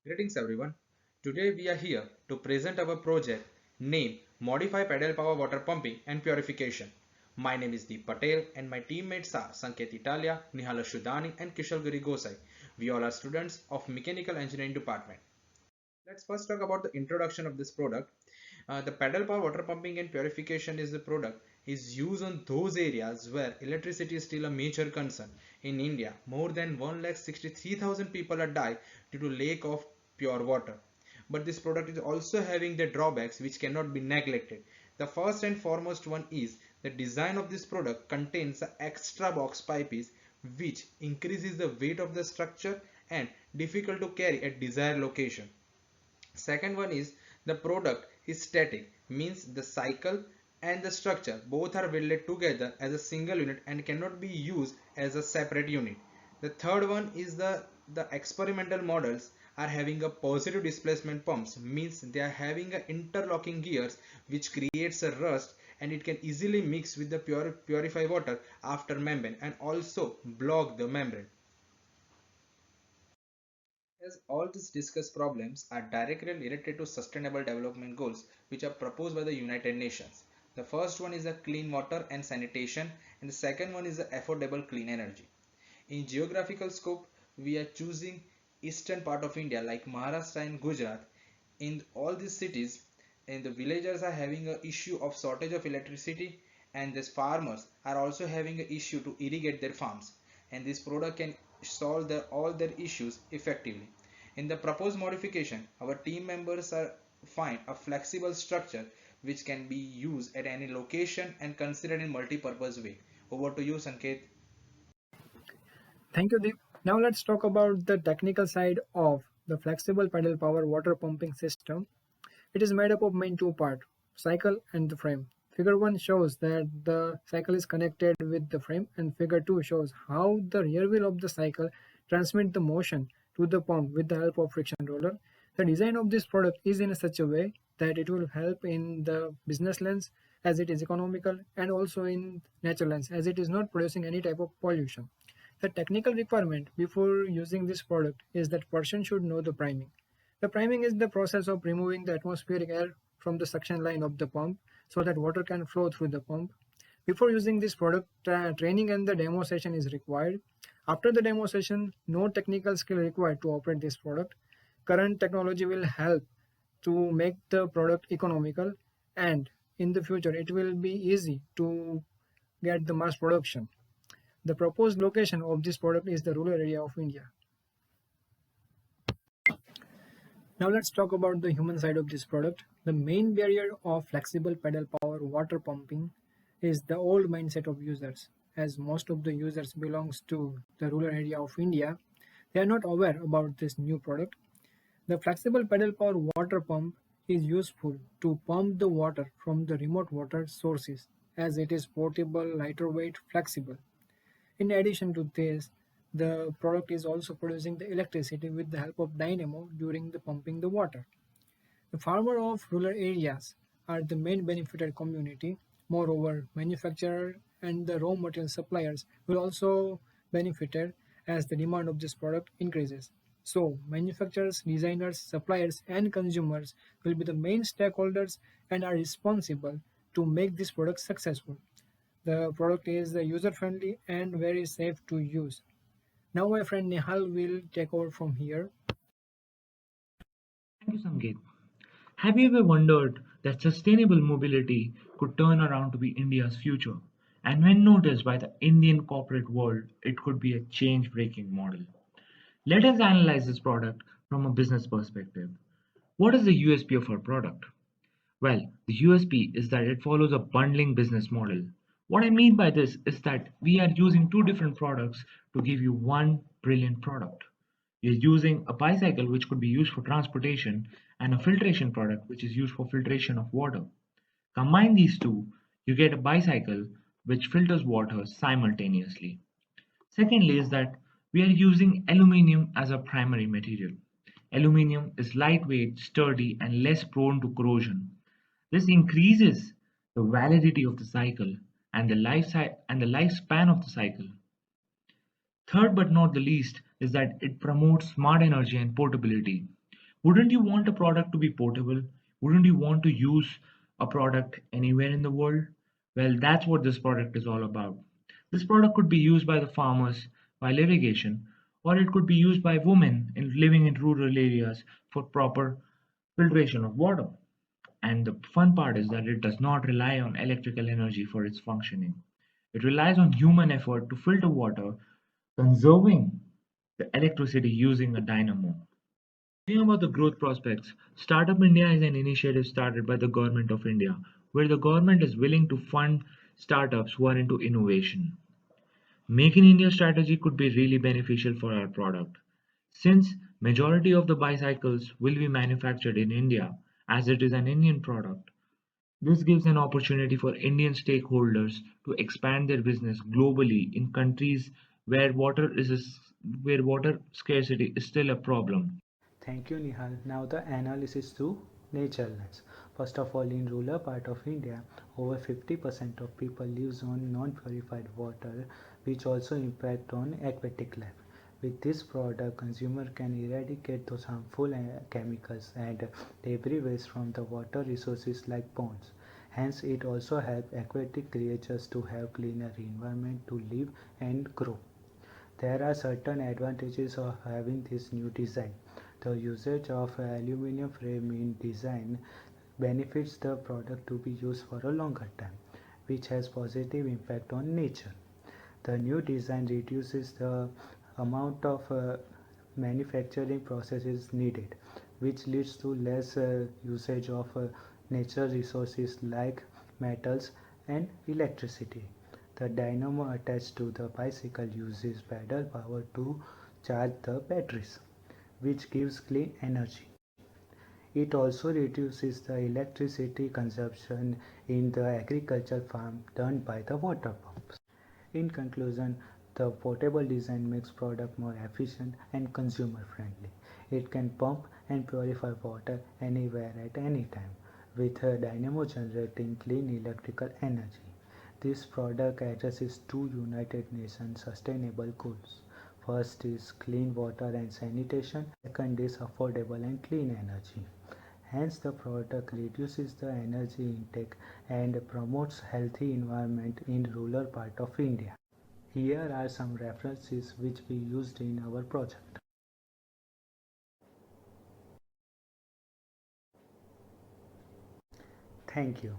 Greetings everyone. Today we are here to present our project named Modify Pedal Power Water Pumping and Purification. My name is Deep Patel and my teammates are Sanket Italia, Nihala Shudani and Kishal Giri Gosai. We all are students of Mechanical Engineering Department. Let's first talk about the introduction of this product. The pedal power water pumping and purification is the product is used on those areas where electricity is still a major concern. In India, more than 1,63,000 people are died due to lack of pure water. But this product is also having the drawbacks which cannot be neglected. The first and foremost one is the design of this product contains the extra box pipes which increases the weight of the structure and difficult to carry at desired location. Second one is the product is static, means the cycle and the structure both are welded together as a single unit and cannot be used as a separate unit. The third one is the experimental models are having a positive displacement pumps, means they are having a interlocking gears which creates a rust and it can easily mix with the purify water after membrane and also block the membrane. As all these discussed problems are directly related to sustainable development goals which are proposed by the United Nations. The first one is the clean water and sanitation and the second one is the affordable clean energy. In geographical scope, we are choosing eastern part of India like Maharashtra and Gujarat. In all these cities, and the villagers are having a issue of shortage of electricity and these farmers are also having an issue to irrigate their farms and this product can solve all their issues effectively. In the proposed modification, our team members are find a flexible structure which can be used at any location and considered in multi-purpose way. Over to you, Sanket. Thank you, Deep. Now let's talk about the technical side of the flexible pedal power water pumping system. It is made up of main two parts, cycle and the frame. Figure 1 shows that the cycle is connected with the frame and figure 2 shows how the rear wheel of the cycle transmit the motion to the pump with the help of friction roller. The design of this product is in such a way that it will help in the business lens as it is economical and also in nature lens as it is not producing any type of pollution. The technical requirement before using this product is that person should know the priming. The priming is the process of removing the atmospheric air from the suction line of the pump so that water can flow through the pump. Before using this product, training and the demo session is required. After the demo session, no technical skill required to operate this product. Current technology will help to make the product economical and in the future it will be easy to get the mass production. The proposed location of this product is the rural area of India. Now let's talk about the human side of this product. The main barrier of flexible pedal power water pumping is the old mindset of users. As most of the users belongs to the rural area of India, they are not aware about this new product. The flexible pedal power water pump is useful to pump the water from the remote water sources as it is portable, lighter weight, flexible. In addition to this, the product is also producing the electricity with the help of dynamo during the pumping the water. The farmer of rural areas are the main benefited community. Moreover, manufacturer and the raw material suppliers will also benefited as the demand of this product increases. So, manufacturers, designers, suppliers, and consumers will be the main stakeholders and are responsible to make this product successful. The product is user friendly and very safe to use. Now my friend Nihal will take over from here. Thank you, Sangeet. Have you ever wondered that sustainable mobility could turn around to be India's future? And when noticed by the Indian corporate world, it could be a change breaking model. Let us analyze this product from a business perspective. What is the USP of our product? Well, the USP is that it follows a bundling business model. What I mean by this is that we are using two different products to give you one brilliant product. We are using a bicycle which could be used for transportation and a filtration product which is used for filtration of water. Combine these two, you get a bicycle which filters water simultaneously. Secondly, is that we are using aluminium as a primary material. Aluminium is lightweight, sturdy, and less prone to corrosion. This increases the validity of the cycle and the lifespan of the cycle. Third but not the least is that it promotes smart energy and portability. Wouldn't you want a product to be portable? Wouldn't you want to use a product anywhere in the world? Well, that's what this product is all about. This product could be used by the farmers while irrigation, or it could be used by women living in rural areas for proper filtration of water. And the fun part is that it does not rely on electrical energy for its functioning. It relies on human effort to filter water, conserving the electricity using a dynamo. Talking about the growth prospects, Startup India is an initiative started by the Government of India, where the government is willing to fund startups who are into innovation. Make in India strategy could be really beneficial for our product, since majority of the bicycles will be manufactured in India as it is an Indian product. This gives an opportunity for Indian stakeholders to expand their business globally in countries where where water scarcity is still a problem. Thank you, Nihal. Now the analysis through nature lens. First of all, in rural part of India, over 50% of people lives on non-purified water, which also impact on aquatic life. With this product, consumer can eradicate those harmful chemicals and debris waste from the water resources like ponds. Hence, it also helps aquatic creatures to have cleaner environment to live and grow. There are certain advantages of having this new design. The usage of aluminum frame in design benefits the product to be used for a longer time, which has positive impact on nature. The new design reduces the amount of manufacturing processes needed, which leads to less usage of natural resources like metals and electricity. The dynamo attached to the bicycle uses pedal power to charge the batteries, which gives clean energy. It also reduces the electricity consumption in the agricultural farm done by the water pumps. In conclusion, the portable design makes product more efficient and consumer friendly. It can pump and purify water anywhere at any time with a dynamo generating clean electrical energy. This product addresses two United Nations sustainable goals. First is clean water and sanitation. Second is affordable and clean energy. Hence, the product reduces the energy intake and promotes healthy environment in rural part of India. Here are some references which we used in our project. Thank you.